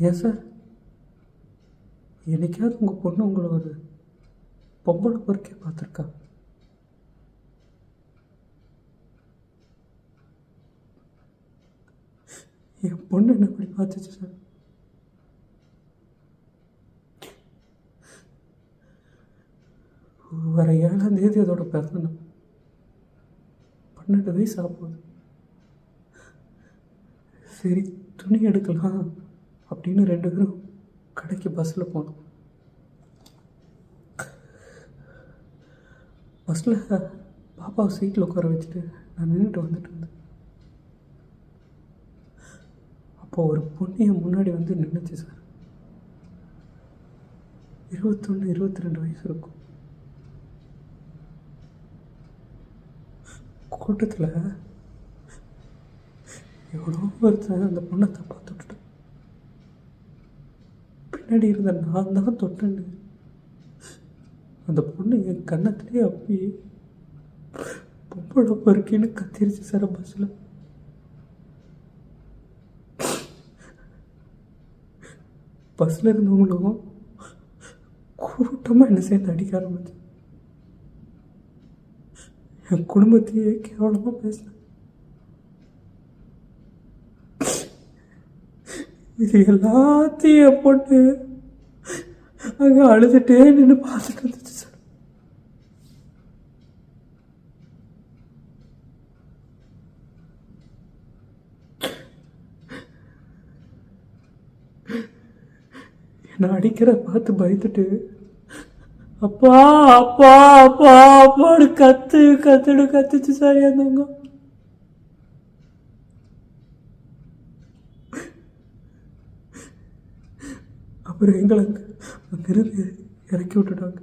ஏன் சார், என்னைக்காவது உங்கள் பொண்ணு உங்களை ஒரு பொம்பளை பொறுக்கே பார்த்துருக்கா? என் பொண்ணு என்ன அப்படி பார்த்துச்சு சார். வர 7ஆம் தேதி அதோட பிறந்தணும். 12 வயசு ஆகுது. சரி, துணி எடுக்கலாம் அப்படின்னு 2 பேரும் கடைக்கு பஸ்ஸில் போனோம். பஸ்ஸில் பாப்பாவை சீட்டில் உட்கார வச்சுட்டு நான் நின்றுட்டு வந்துட்டு இருந்தேன். அப்போது ஒரு பொண்ணு என் முன்னாடி வந்து நின்றுச்சு சார். 21, 22 வயசு இருக்கும். கூட்டத்தில் எவ்வளோ ஒருத்தன் அந்த பொண்ணை தப்பாக தொட்டுட்டேன். பின்னாடி இருந்த நான் தான் தொட்டேன்னு அந்த பொண்ணு என் கன்னத்துலேயே அப்படி பொம்பளை பொறுக்கின்னு கத்திருச்சு சார். பஸ்ஸில் பஸ்ஸில் இருந்தவங்களும் கூட்டமாக என்ன சேர்ந்து அடிக்க ஆரம்பிச்சு. என் குடும்பத்தையே கேவலமாக பேசினேன். இது எல்லாத்தையும் போட்டு அங்கே அழுதுட்டே நின்று பார்த்துட்டு வந்துச்சு சார். என்னை அடிக்கிற பார்த்து பயந்துட்டு அப்பா அப்பா அப்பா அப்பாடு கத்துச்சு சார். இருந்தாங்க அப்புறம் எங்களை அங்கிருந்து இறக்கி விட்டுட்டாங்க.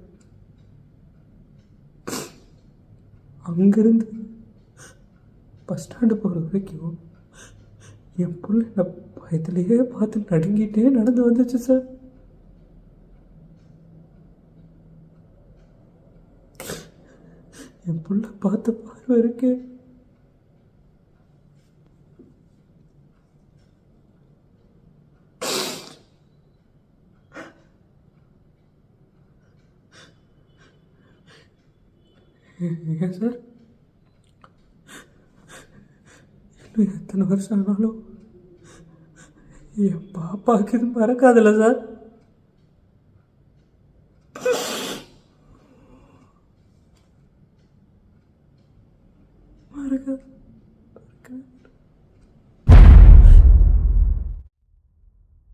அங்கிருந்து பஸ் ஸ்டாண்டு போகிற வரைக்கும் என் பிள்ளை நான் பயத்துலேயே பார்த்து நடுங்கிட்டே நடந்து வந்துச்சு சார். என் பிள்ளை பார்த்து பார்வை இருக்கு. ஏன் சார், இன்னும் எத்தனை வருஷம் ஆனாலும் என் பாப்பாவுக்கு இது மறக்காதுல்ல சார்? மறக்காது.